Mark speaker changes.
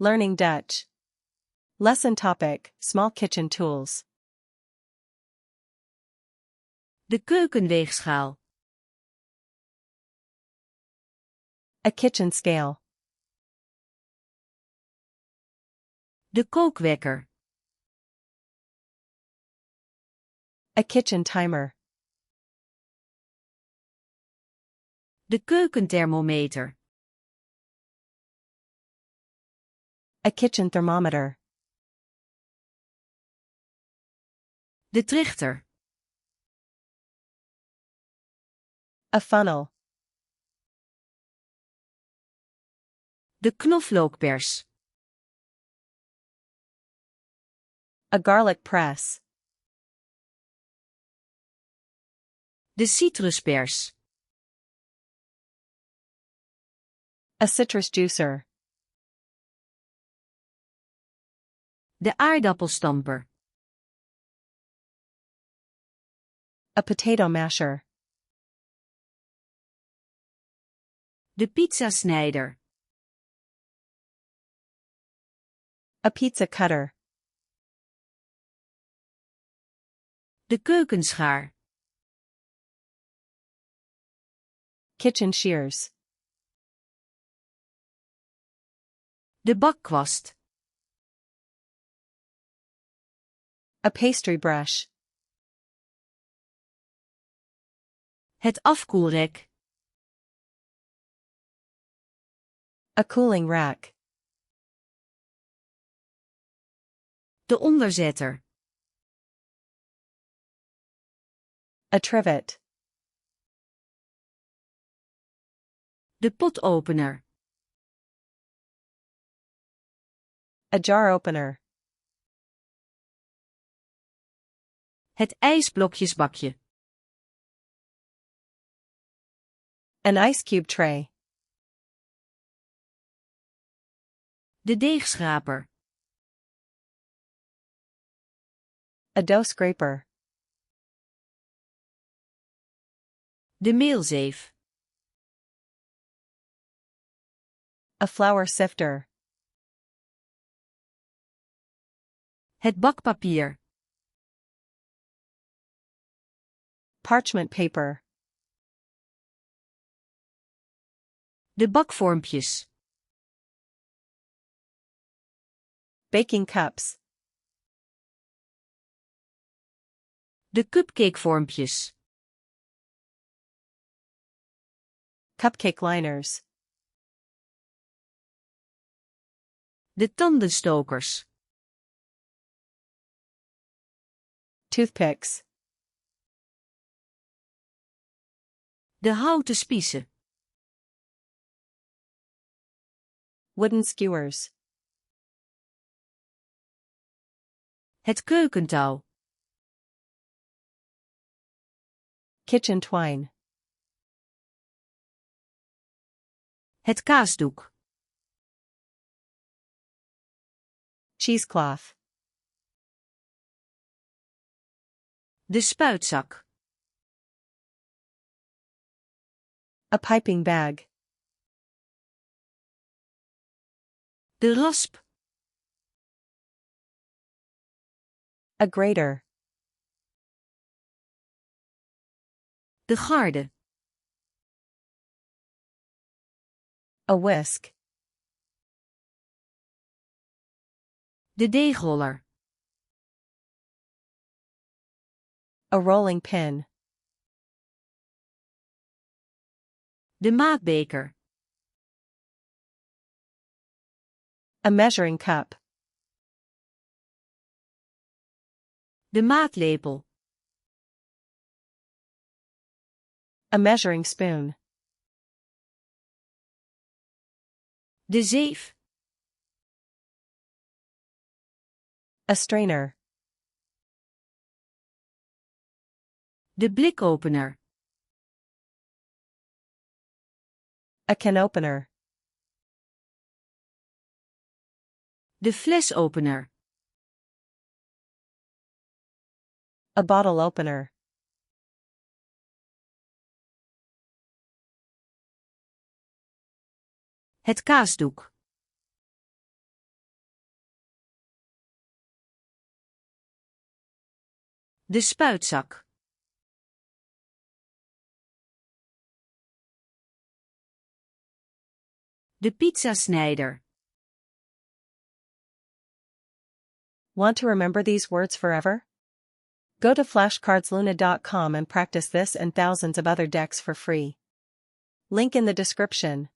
Speaker 1: Learning Dutch. Lesson topic: Small kitchen tools.
Speaker 2: De keukenweegschaal.
Speaker 1: A kitchen scale.
Speaker 2: De kookwekker.
Speaker 1: A kitchen timer.
Speaker 2: De keukenthermometer.
Speaker 1: A kitchen thermometer.
Speaker 2: De trichter.
Speaker 1: A funnel.
Speaker 2: De knoflookpers.
Speaker 1: A garlic press.
Speaker 2: De citruspers.
Speaker 1: A citrus juicer.
Speaker 2: De aardappelstamper.
Speaker 1: A potato masher.
Speaker 2: De pizzasnijder.
Speaker 1: A pizza cutter.
Speaker 2: De keukenschaar.
Speaker 1: Kitchen shears.
Speaker 2: De bakkwast.
Speaker 1: A pastry brush.
Speaker 2: Het afkoelrek.
Speaker 1: A cooling rack.
Speaker 2: De onderzetter.
Speaker 1: A trivet.
Speaker 2: De potopener.
Speaker 1: A jar opener.
Speaker 2: Het ijsblokjesbakje.
Speaker 1: An ice cube tray.
Speaker 2: De deegschraper.
Speaker 1: A dough scraper.
Speaker 2: De meelzeef.
Speaker 1: A flour sifter.
Speaker 2: Het bakpapier.
Speaker 1: Parchment paper.
Speaker 2: De bakvormpjes.
Speaker 1: Baking cups.
Speaker 2: De cupcakevormpjes.
Speaker 1: Cupcake liners.
Speaker 2: De tandenstokers.
Speaker 1: Toothpicks.
Speaker 2: De houten spiezen.
Speaker 1: Wooden skewers.
Speaker 2: Het keukentouw.
Speaker 1: Kitchen twine.
Speaker 2: Het kaasdoek.
Speaker 1: Cheesecloth.
Speaker 2: De spuitzak.
Speaker 1: A piping bag.
Speaker 2: De rasp.
Speaker 1: A grater.
Speaker 2: De garde.
Speaker 1: A whisk.
Speaker 2: De deegroller.
Speaker 1: A rolling pin.
Speaker 2: De maatbeker.
Speaker 1: A measuring cup.
Speaker 2: De maatlepel.
Speaker 1: A measuring spoon.
Speaker 2: De zeef.
Speaker 1: A strainer.
Speaker 2: De blikopener.
Speaker 1: A can opener.
Speaker 2: De flesopener.
Speaker 1: A bottle opener.
Speaker 2: Het kaasdoek. De spuitzak. De pizzasnijder.
Speaker 1: Want to remember these words forever? Go to flashcardsluna.com and practice this and thousands of other decks for free. Link in the description.